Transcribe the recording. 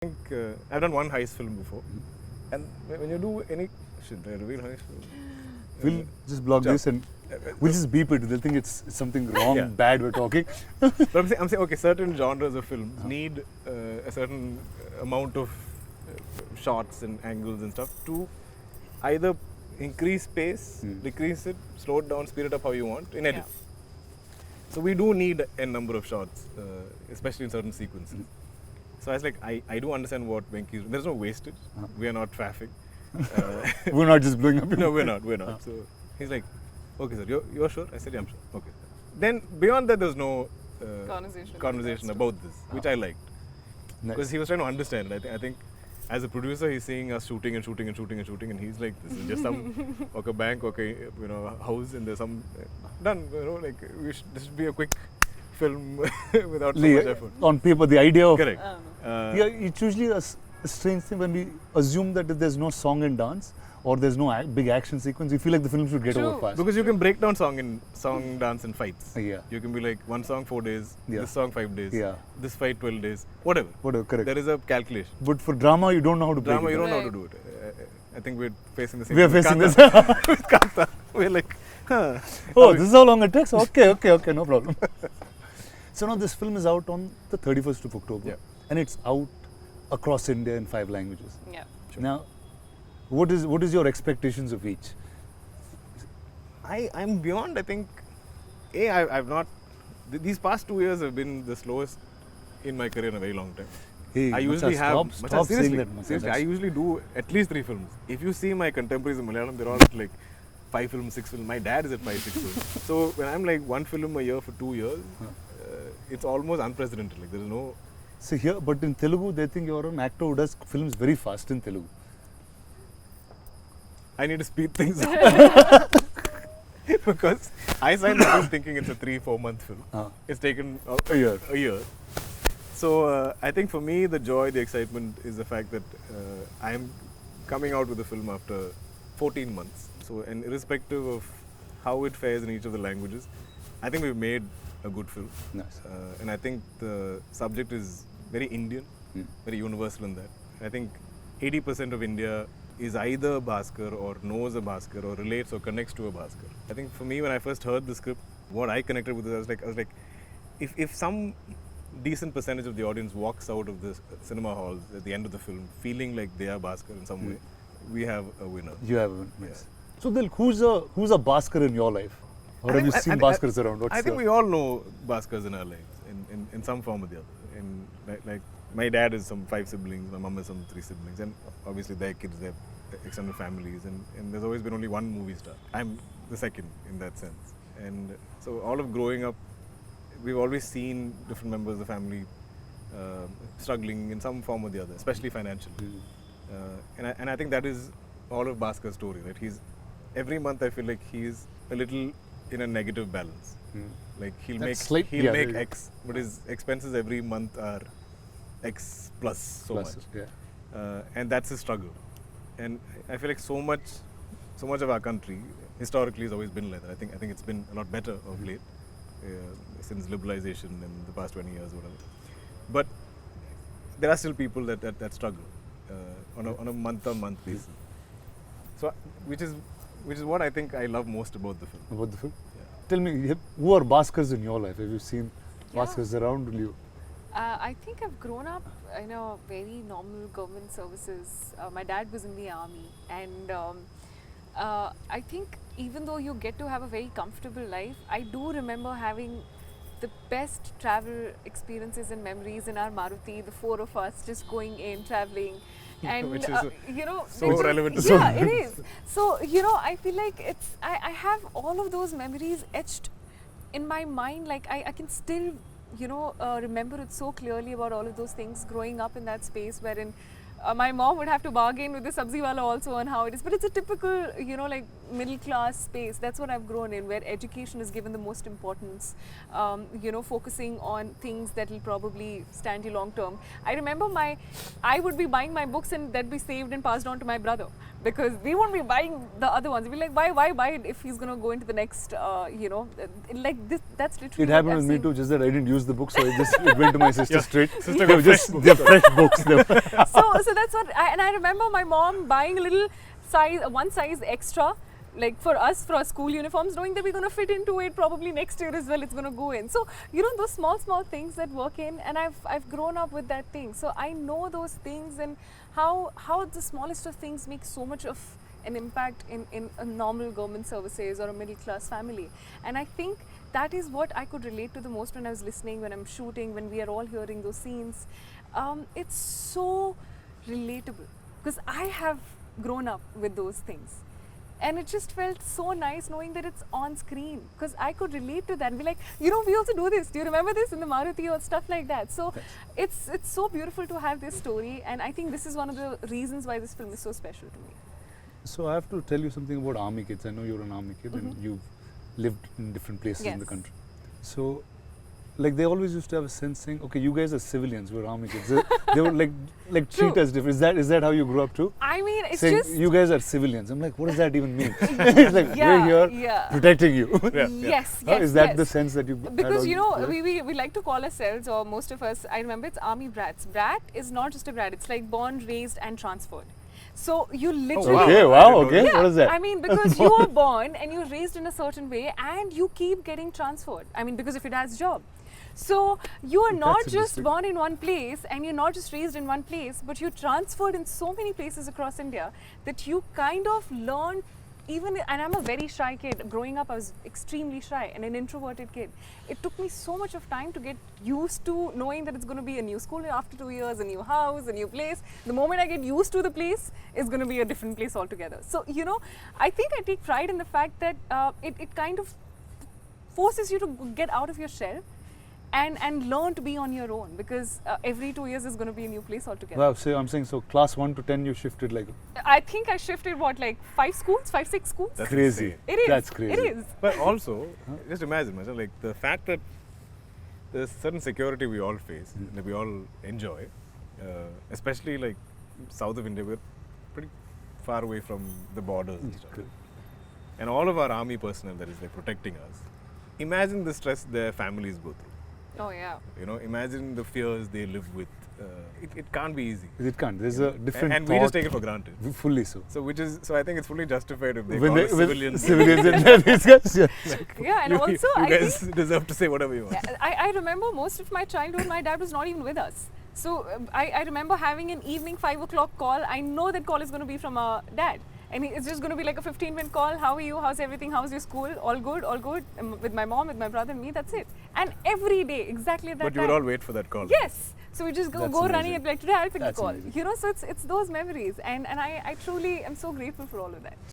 I think I've done one heist film before, and when you do any real heist film, we'll just block this and we'll just beep it. They'll think it's something wrong, bad we're talking. But I'm saying, okay, certain genres of films need a certain amount of shots and angles and stuff to either increase pace, decrease it, slow it down, speed it up how you want in edit. So we do need a number of shots, especially in certain sequences. So I was like, I do understand what Venki's. There's no wastage. We are not traffic. We're not just blowing up. No, we're not. We're not. So he's like, okay, sir, you're sure? I said, yeah, I'm sure. Okay. Then beyond that, there's no conversation about this, which I liked. Because he was trying to understand it. I think as a producer, he's seeing us shooting and shooting and shooting and shooting, and he's like, this is just some okay bank, okay, house, and there's some done. Like this should be a quick film without so much effort. On paper, the idea of correct. It's usually a strange thing when we assume that if there's no song and dance or there's no big action sequence, we feel like the film should get over fast. Because you can break down song, dance, and fights. Yeah. You can be like one song 4 days, this song 5 days, this fight 12 days, whatever. Correct. There is a calculation. But for drama, you don't know how to drama, break it. You don't know how to do it. I think we're facing the same. We are facing this. With Kanta. We're like, oh, this is how long it takes? Okay, no problem. So now this film is out on the 31st of October. And it's out across India in 5 languages. Yeah. Sure. Now, what is your expectations of each? I'm beyond. I think, I've not. These past 2 years have been the slowest in my career in a very long time. Hey, I usually have. Stop saying that. Seriously, I usually do at least 3 films. If you see my contemporaries in Malayalam, they're all like 5 films, 6 films. My dad is at 5, 6 films. So when I'm like 1 film a year for 2 years, it's almost unprecedented. Like there is no. So here, but in Telugu, they think you're an actor who does films very fast in Telugu. I need to speed things up. Because I signed the film thinking it's a 3-4 month film. It's taken a year. So I think for me, the joy, the excitement is the fact that I'm coming out with a film after 14 months. So, and irrespective of how it fares in each of the languages, I think we've made a good film. Nice. And I think the subject is very Indian, very universal in that. I think 80% of India is either Baskhar or knows a Baskhar or relates or connects to a Baskhar. I think for me, when I first heard the script, what I connected with it, I was like, if some decent percentage of the audience walks out of the cinema halls at the end of the film feeling like they are Baskhar in some way, we have a winner. You have a winner. Yes. So then, who's a Baskhar in your life? Or have you seen Baskhars around? I think we all know Baskhars in our lives in some form or the other. And like my dad is some 5 siblings, my mom is some 3 siblings, and obviously their kids, their extended families, and there's always been only one movie star. I'm the second in that sense. And so all of growing up, we've always seen different members of the family struggling in some form or the other, especially financially. And I think that is all of Baskhar's story, right? Every month I feel like he's a little in a negative balance. Like he'll make X, but his expenses every month are X plus so much. And that's his struggle. And I feel like so much of our country historically has always been like that. I think it's been a lot better of late since liberalization in the past 20 years or whatever. But there are still people that struggle on a month-on-month basis. So which is what I think I love most about the film. About the film? Yeah. Tell me, who are Baskhars in your life? Have you seen Baskhars around you? I think I've grown up in a very normal government services. My dad was in the army, and I think even though you get to have a very comfortable life, I do remember having the best travel experiences and memories in our Maruti, the 4 of us just going in, traveling. And which is so relevant to yeah, it is. So I feel like I have all of those memories etched in my mind. Like I can still remember it so clearly about all of those things growing up in that space wherein my mom would have to bargain with the sabzi wala also on how it is. But it's a typical, you know, like middle class space. That's what I've grown in, where education is given the most importance. You know, focusing on things that will probably stand you long term. I remember I would be buying my books and that'd be saved and passed on to my brother, because we won't be buying the other ones. We'd be like, why buy it if he's going to go into the next, you know, like this. That's literally. It happened with me too. Just that I didn't use the book, so it went to my sister straight. Sister They were got just fresh they're fresh books. So that's what. I remember my mom buying a little size, one size extra, like for us, for our school uniforms, knowing that we're going to fit into it probably next year as well. It's going to go in. So you know, those small things that work in, and I've grown up with that thing. So I know those things and how the smallest of things make so much of an impact in a normal government services or a middle class family. And I think that is what I could relate to the most when I was listening, when I'm shooting, when we are all hearing those scenes. It's so relatable because I have grown up with those things. And it just felt so nice knowing that it's on screen, because I could relate to that and be like, you know, we also do this. Do you remember this in the Maruti or stuff like that? So it's so beautiful to have this story, and I think this is one of the reasons why this film is so special to me. So I have to tell you something about army kids. I know you're an army kid and you've lived in different places in the Yes. country. So, like, they always used to have a sense saying, okay, you guys are civilians, we're army kids. They would like treat True. us different. Is that how you grew up too? I mean, it's Saying just you guys are civilians. I'm like, what does that even mean? It's like we're here protecting you. Yes, Is that yes. the sense that you had Because all you know, through life? we like to call ourselves, or most of us, I remember, it's army brats. Brat is not just a brat, it's like born, raised and transferred. So you literally wow. Okay, I wow, didn't know okay. that. What is that? I mean, because you are born and you're raised in a certain way and you keep getting transferred. I mean, because of your dad's job. So you are not That's just interesting. born in one place and you're not just raised in one place, but you're transferred in so many places across India that you kind of learn. Even, and I'm a very shy kid. Growing up, I was extremely shy and an introverted kid. It took me so much of time to get used to knowing that it's going to be a new school after 2 years, a new house, a new place. The moment I get used to the place, it's going to be a different place altogether. So, you know, I think I take pride in the fact that it kind of forces you to get out of your shell and learn to be on your own, because every 2 years is going to be a new place altogether. Wow, so I'm saying, so class 1 to 10 you shifted like I think I shifted, what, like 5 schools, 5, 6 schools? That's crazy. insane. It is. That's crazy. It is. But also, just imagine, like the fact that there's certain security we all face, that we all enjoy, especially like south of India, we're pretty far away from the borders and stuff. And all of our army personnel that is like protecting us, imagine the stress their families go through. Oh, yeah. You know, imagine the fears they live with. It can't be easy. It can't. There's a different And we just thought. take it for granted. Fully so. So I think it's fully justified if they When call they, us with civilians. civilians and then these guys, yeah. Yeah, and also you I guys think, deserve to say whatever you want. yeah, I remember most of my childhood, my dad was not even with us. So I remember having an evening 5 o'clock call. I know that call is going to be from our dad. And it's just going to be like a 15-minute call. How are you? How's everything? How's your school? All good, all good. With my mom, with my brother and me, that's it. And every day, exactly at that But you time. would all wait for that call. Yes. So we just That's go running amazing. and be like, today I'll pick the That's call. amazing. You know, so it's those memories. And I truly am so grateful for all of that.